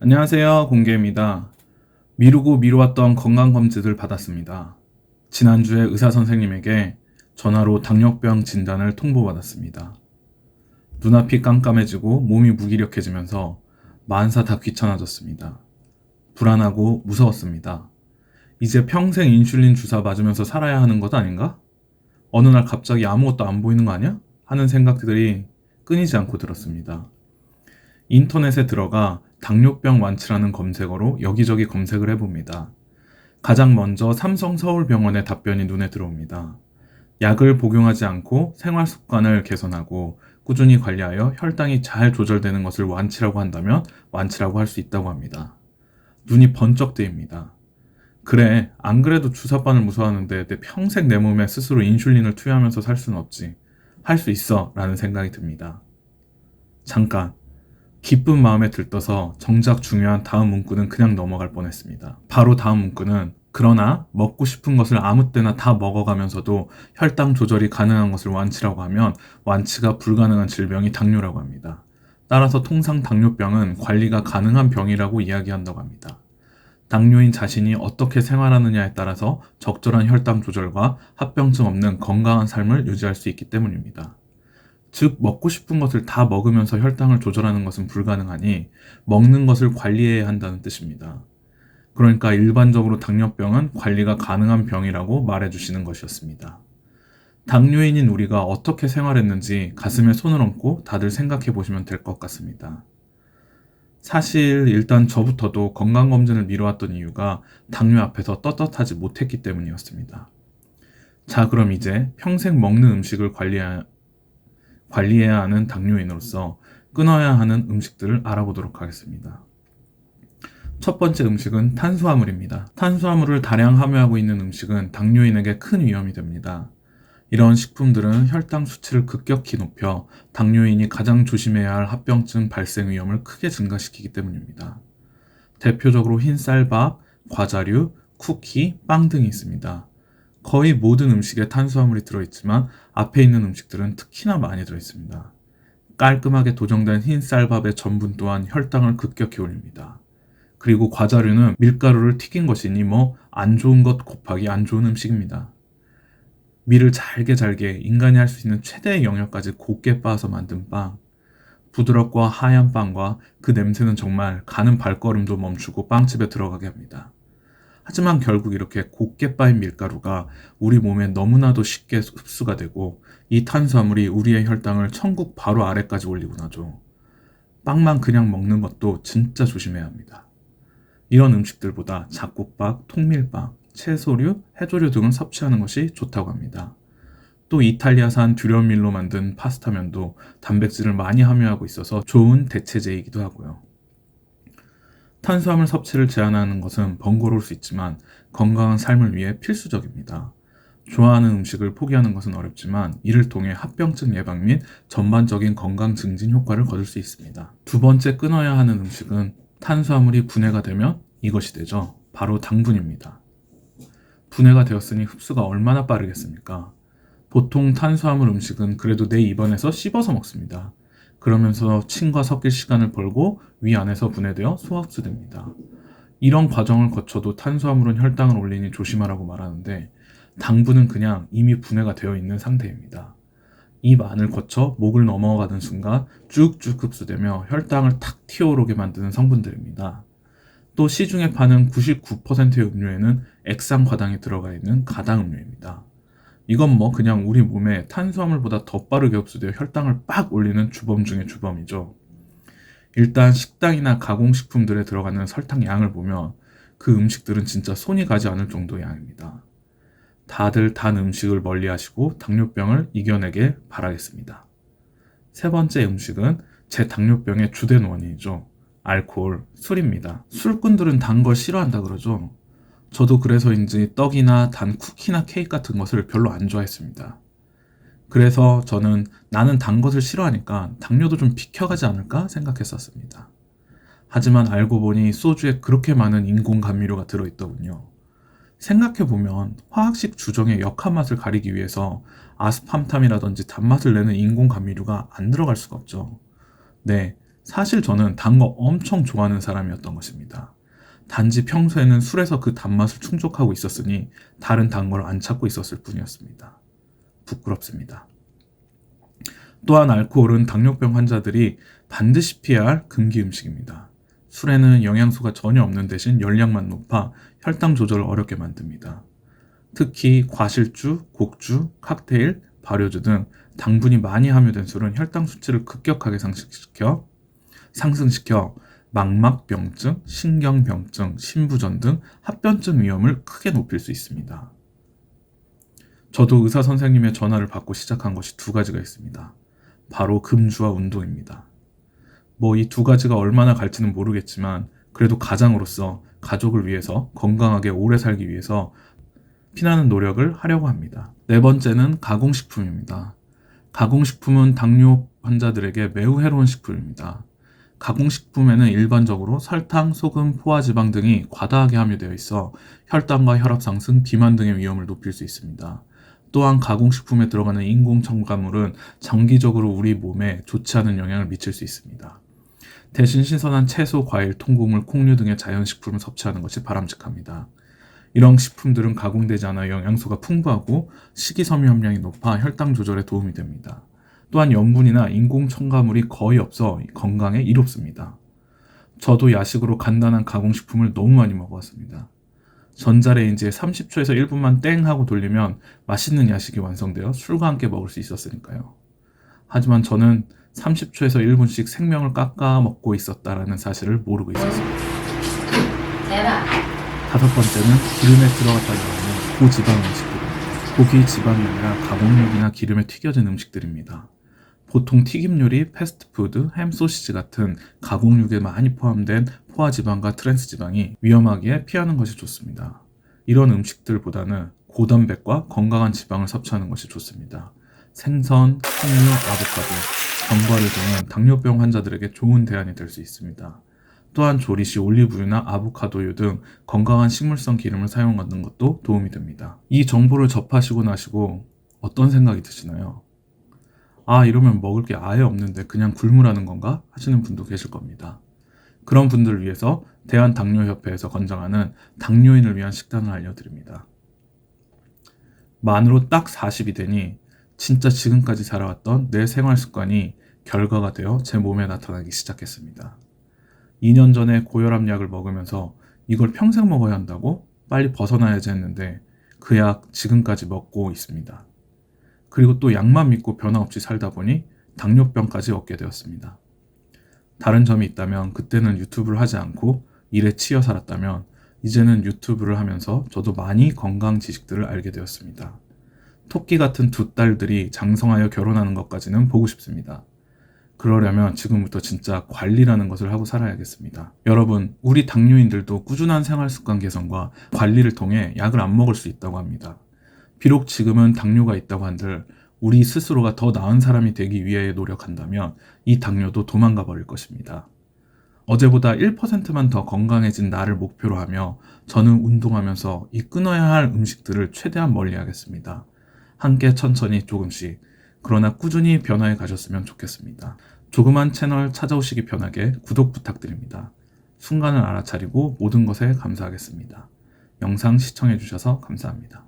안녕하세요. 공개입니다. 미루고 미루었던 건강검진을 받았습니다. 지난주에 의사 선생님에게 전화로 당뇨병 진단을 통보받았습니다. 눈앞이 깜깜해지고 몸이 무기력해지면서 만사 다 귀찮아졌습니다. 불안하고 무서웠습니다. 이제 평생 인슐린 주사 맞으면서 살아야 하는 것 아닌가? 어느 날 갑자기 아무것도 안 보이는 거 아니야? 하는 생각들이 끊이지 않고 들었습니다. 인터넷에 들어가 당뇨병 완치라는 검색어로 여기저기 검색을 해봅니다. 가장 먼저 삼성서울병원의 답변이 눈에 들어옵니다. 약을 복용하지 않고 생활 습관을 개선하고 꾸준히 관리하여 혈당이 잘 조절되는 것을 완치라고 한다면 완치라고 할 수 있다고 합니다. 눈이 번쩍 뜨입니다. 그래, 안 그래도 주사바늘 무서워하는데 내 평생 내 몸에 스스로 인슐린을 투여하면서 살 수는 없지. 할 수 있어 라는 생각이 듭니다. 잠깐, 기쁜 마음에 들떠서 정작 중요한 다음 문구는 그냥 넘어갈 뻔했습니다. 바로 다음 문구는 그러나 먹고 싶은 것을 아무 때나 다 먹어가면서도 혈당 조절이 가능한 것을 완치라고 하면 완치가 불가능한 질병이 당뇨라고 합니다. 따라서 통상 당뇨병은 관리가 가능한 병이라고 이야기한다고 합니다. 당뇨인 자신이 어떻게 생활하느냐에 따라서 적절한 혈당 조절과 합병증 없는 건강한 삶을 유지할 수 있기 때문입니다. 즉, 먹고 싶은 것을 다 먹으면서 혈당을 조절하는 것은 불가능하니 먹는 것을 관리해야 한다는 뜻입니다. 그러니까 일반적으로 당뇨병은 관리가 가능한 병이라고 말해주시는 것이었습니다. 당뇨인인 우리가 어떻게 생활했는지 가슴에 손을 얹고 다들 생각해 보시면 될 것 같습니다. 사실 일단 저부터도 건강검진을 미뤄왔던 이유가 당뇨 앞에서 떳떳하지 못했기 때문이었습니다. 자, 그럼 이제 평생 먹는 음식을 관리해야 하는 당뇨인으로서 끊어야 하는 음식들을 알아보도록 하겠습니다. 첫 번째 음식은 탄수화물입니다. 탄수화물을 다량 함유하고 있는 음식은 당뇨인에게 큰 위험이 됩니다. 이런 식품들은 혈당 수치를 급격히 높여 당뇨인이 가장 조심해야 할 합병증 발생 위험을 크게 증가시키기 때문입니다. 대표적으로 흰쌀밥, 과자류, 쿠키, 빵 등이 있습니다. 거의 모든 음식에 탄수화물이 들어있지만 앞에 있는 음식들은 특히나 많이 들어있습니다. 깔끔하게 도정된 흰 쌀밥의 전분 또한 혈당을 급격히 올립니다. 그리고 과자류는 밀가루를 튀긴 것이니 안 좋은 것 곱하기 안 좋은 음식입니다. 밀을 잘게 인간이 할 수 있는 최대의 영역까지 곱게 빻아서 만든 빵, 부드럽고 하얀 빵과 그 냄새는 정말 가는 발걸음도 멈추고 빵집에 들어가게 합니다. 하지만 결국 이렇게 곱게 빻은 밀가루가 우리 몸에 너무나도 쉽게 흡수가 되고 이 탄수화물이 우리의 혈당을 천국 바로 아래까지 올리곤 하죠. 빵만 그냥 먹는 것도 진짜 조심해야 합니다. 이런 음식들보다 잡곡밥, 통밀빵, 채소류, 해조류 등을 섭취하는 것이 좋다고 합니다. 또 이탈리아산 듀럼밀로 만든 파스타면도 단백질을 많이 함유하고 있어서 좋은 대체제이기도 하고요. 탄수화물 섭취를 제한하는 것은 번거로울 수 있지만 건강한 삶을 위해 필수적입니다. 좋아하는 음식을 포기하는 것은 어렵지만 이를 통해 합병증 예방 및 전반적인 건강 증진 효과를 거둘 수 있습니다. 두 번째 끊어야 하는 음식은 탄수화물이 분해가 되면 이것이 되죠. 바로 당분입니다. 분해가 되었으니 흡수가 얼마나 빠르겠습니까? 보통 탄수화물 음식은 그래도 내 입안에서 씹어서 먹습니다. 그러면서 침과 섞일 시간을 벌고 위 안에서 분해되어 소화흡수됩니다. 이런 과정을 거쳐도 탄수화물은 혈당을 올리니 조심하라고 말하는데 당분은 그냥 이미 분해가 되어 있는 상태입니다. 입 안을 거쳐 목을 넘어가는 순간 쭉쭉 흡수되며 혈당을 탁 튀어오르게 만드는 성분들입니다. 또 시중에 파는 99%의 음료에는 액상과당이 들어가 있는 가당음료입니다. 이건 그냥 우리 몸에 탄수화물보다 더 빠르게 흡수되어 혈당을 빡 올리는 주범 중의 주범이죠. 일단 식당이나 가공식품들에 들어가는 설탕 양을 보면 그 음식들은 진짜 손이 가지 않을 정도의 양입니다. 다들 단 음식을 멀리 하시고 당뇨병을 이겨내길 바라겠습니다. 세 번째 음식은 제 당뇨병의 주된 원인이죠. 알코올, 술입니다. 술꾼들은 단 걸 싫어한다 그러죠. 저도 그래서인지 떡이나 단 쿠키나 케이크 같은 것을 별로 안 좋아했습니다. 그래서 저는 나는 단 것을 싫어하니까 당뇨도 좀 비켜가지 않을까 생각했었습니다. 하지만 알고 보니 소주에 그렇게 많은 인공 감미료가 들어있더군요. 생각해보면 화학식 주정의 역한 맛을 가리기 위해서 아스팜탐이라든지 단맛을 내는 인공 감미료가 안 들어갈 수가 없죠. 네, 사실 저는 단 거 엄청 좋아하는 사람이었던 것입니다. 단지 평소에는 술에서 그 단맛을 충족하고 있었으니 다른 단 걸 안 찾고 있었을 뿐이었습니다. 부끄럽습니다. 또한 알코올은 당뇨병 환자들이 반드시 피해야 할 금기 음식입니다. 술에는 영양소가 전혀 없는 대신 열량만 높아 혈당 조절을 어렵게 만듭니다. 특히 과실주, 곡주, 칵테일, 발효주 등 당분이 많이 함유된 술은 혈당 수치를 급격하게 상승시켜 망막병증, 신경병증, 신부전 등 합병증 위험을 크게 높일 수 있습니다. 저도 의사 선생님의 전화를 받고 시작한 것이 두 가지가 있습니다. 바로 금주와 운동입니다. 이 두 가지가 얼마나 갈지는 모르겠지만 그래도 가장으로서 가족을 위해서 건강하게 오래 살기 위해서 피나는 노력을 하려고 합니다. 네 번째는 가공식품입니다. 가공식품은 당뇨 환자들에게 매우 해로운 식품입니다. 가공식품에는 일반적으로 설탕, 소금, 포화지방 등이 과다하게 함유되어 있어 혈당과 혈압 상승, 비만 등의 위험을 높일 수 있습니다. 또한 가공식품에 들어가는 인공 첨가물은 장기적으로 우리 몸에 좋지 않은 영향을 미칠 수 있습니다. 대신 신선한 채소, 과일, 통곡물, 콩류 등의 자연식품을 섭취하는 것이 바람직합니다. 이런 식품들은 가공되지 않아 영양소가 풍부하고 식이섬유 함량이 높아 혈당 조절에 도움이 됩니다. 또한 염분이나 인공 첨가물이 거의 없어 건강에 이롭습니다. 저도 야식으로 간단한 가공식품을 너무 많이 먹어왔습니다. 전자레인지에 30초에서 1분만 땡 하고 돌리면 맛있는 야식이 완성되어 술과 함께 먹을 수 있었으니까요. 하지만 저는 30초에서 1분씩 생명을 깎아 먹고 있었다라는 사실을 모르고 있었습니다. 다섯 번째는 기름에 들어갔다고 하는 고지방 음식들입니다. 고기 지방이 아니라 가공육이나 기름에 튀겨진 음식들입니다. 보통 튀김 요리, 패스트푸드, 햄, 소시지 같은 가공육에 많이 포함된 포화지방과 트랜스지방이 위험하기에 피하는 것이 좋습니다. 이런 음식들보다는 고단백과 건강한 지방을 섭취하는 것이 좋습니다. 생선, 석류, 아보카도, 견과류 등은 당뇨병 환자들에게 좋은 대안이 될 수 있습니다. 또한 조리 시 올리브유나 아보카도유 등 건강한 식물성 기름을 사용하는 것도 도움이 됩니다. 이 정보를 접하시고 나시고 어떤 생각이 드시나요? 이러면 먹을 게 아예 없는데 그냥 굶으라는 건가? 하시는 분도 계실 겁니다. 그런 분들을 위해서 대한당뇨협회에서 권장하는 당뇨인을 위한 식단을 알려드립니다. 만으로 딱 40이 되니 진짜 지금까지 살아왔던 내 생활 습관이 결과가 되어 제 몸에 나타나기 시작했습니다. 2년 전에 고혈압 약을 먹으면서 이걸 평생 먹어야 한다고 빨리 벗어나야지 했는데 그 약 지금까지 먹고 있습니다. 그리고 또 약만 믿고 변화 없이 살다 보니 당뇨병까지 얻게 되었습니다. 다른 점이 있다면 그때는 유튜브를 하지 않고 일에 치여 살았다면 이제는 유튜브를 하면서 저도 많이 건강 지식들을 알게 되었습니다. 토끼 같은 두 딸들이 장성하여 결혼하는 것까지는 보고 싶습니다. 그러려면 지금부터 진짜 관리라는 것을 하고 살아야겠습니다. 여러분, 우리 당뇨인들도 꾸준한 생활 습관 개선과 관리를 통해 약을 안 먹을 수 있다고 합니다. 비록 지금은 당뇨가 있다고 한들 우리 스스로가 더 나은 사람이 되기 위해 노력한다면 이 당뇨도 도망가 버릴 것입니다. 어제보다 1%만 더 건강해진 나를 목표로 하며 저는 운동하면서 이 끊어야 할 음식들을 최대한 멀리 하겠습니다. 함께 천천히 조금씩 그러나 꾸준히 변화해 가셨으면 좋겠습니다. 조그만 채널 찾아오시기 편하게 구독 부탁드립니다. 순간을 알아차리고 모든 것에 감사하겠습니다. 영상 시청해 주셔서 감사합니다.